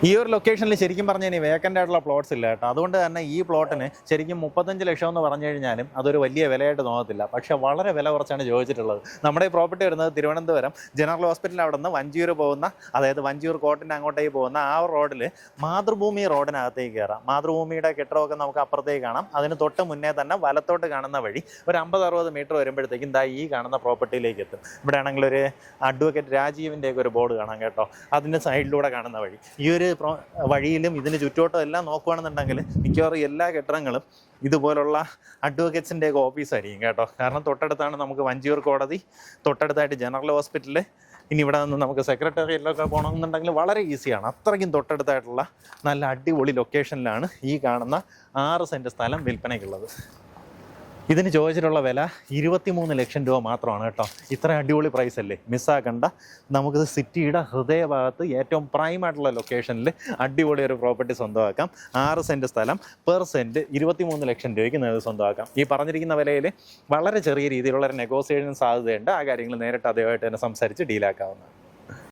ഈ ഒരു ലൊക്കേഷനിൽ ശരിക്കും പറഞ്ഞു കഴിഞ്ഞാൽ വേക്കൻ്റ് ആയിട്ടുള്ള പ്ലോട്ട്സ് ഇല്ല കേട്ടോ. അതുകൊണ്ട് തന്നെ ഈ പ്ലോട്ടിന് ശരിക്കും 35 ലക്ഷം എന്ന് പറഞ്ഞു കഴിഞ്ഞാലും അതൊരു വലിയ വിലയായിട്ട് തോന്നത്തില്ല. പക്ഷേ വളരെ വില കുറച്ചാണ് ചോദിച്ചിട്ടുള്ളത്. നമ്മുടെ ഈ പ്രോപ്പർട്ടി വരുന്നത് തിരുവനന്തപുരം ജനറൽ ഹോസ്പിറ്റലിൽ അവിടെ നിന്ന് വഞ്ചിയൂർ പോകുന്ന, അതായത് വഞ്ചിയൂർ കോർട്ടിൻ്റെ അങ്ങോട്ടേക്ക് പോകുന്ന ആ റോഡിൽ മാതൃഭൂമി റോഡിനകത്തേക്ക് കയറാം. മാതൃഭൂമിയുടെ കെട്ടിടമൊക്കെ നമുക്ക് അപ്പുറത്തേക്ക് കാണാം. അതിന് തൊട്ട് മുന്നേ തന്നെ വലത്തോട്ട് കാണുന്ന വഴി ഒരു 50-60 മീറ്റർ വരുമ്പോഴത്തേക്കും ദാ ഈ കാണുന്ന പ്രോപ്പർട്ടിയിലേക്ക് എത്തും. ഇവിടെ ആണെങ്കിൽ ഒരു അഡ്വക്കേറ്റ് രാജീവിൻ്റെയൊക്കെ ഒരു ബോർഡ് കാണാം കേട്ടോ. അതിൻ്റെ സൈഡിലൂടെ കാണുന്ന വഴി. ഈ ഒരു വഴിയിലും ഇതിന് ചുറ്റോട്ടും എല്ലാം നോക്കുകയാണെന്നുണ്ടെങ്കിൽ മിക്കവാറും എല്ലാ കെട്ടിടങ്ങളും ഇതുപോലുള്ള അഡ്വക്കേറ്റ്സിൻ്റെയൊക്കെ ഓഫീസായിരിക്കും കേട്ടോ. കാരണം തൊട്ടടുത്താണ് നമുക്ക് വഞ്ചിയൂർ കോടതി, തൊട്ടടുത്തായിട്ട് ജനറൽ ഹോസ്പിറ്റൽ. ഇനി ഇവിടെ നിന്ന് നമുക്ക് സെക്രട്ടേറിയറ്റിലൊക്കെ പോകണമെന്നുണ്ടെങ്കിൽ വളരെ ഈസിയാണ്. അത്രയ്ക്കും തൊട്ടടുത്തായിട്ടുള്ള നല്ല അടിപൊളി ലൊക്കേഷനിലാണ് ഈ കാണുന്ന 6 സെൻറ്റ് സ്ഥലം വിൽപ്പനയ്ക്കുള്ളത്. ഇതിന് ചോദിച്ചിട്ടുള്ള വില 23 ലക്ഷം രൂപ മാത്രമാണ് കേട്ടോ. ഇത്ര അടിപൊളി പ്രൈസ് അല്ലേ, മിസ്സാക്കണ്ട. നമുക്ക് സിറ്റിയുടെ ഹൃദയഭാഗത്ത് ഏറ്റവും പ്രൈം ആയിട്ടുള്ള ലൊക്കേഷനിൽ അടിപൊളി ഒരു പ്രോപ്പർട്ടി സ്വന്തമാക്കാം. 6 സെൻറ്റ് സ്ഥലം, പെർ സെൻറ്റ് 23 ലക്ഷം രൂപയ്ക്ക് നിങ്ങൾക്ക് സ്വന്തമാക്കാം. ഈ പറഞ്ഞിരിക്കുന്ന വിലയിൽ വളരെ ചെറിയ രീതിയിലുള്ള ഒരു നെഗോസിയേഷൻ സാധ്യതയുണ്ട്. ആ കാര്യങ്ങൾ നേരിട്ട് അദ്ദേഹമായിട്ട് തന്നെ സംസാരിച്ച് ഡീലാക്കാവുന്നതാണ്.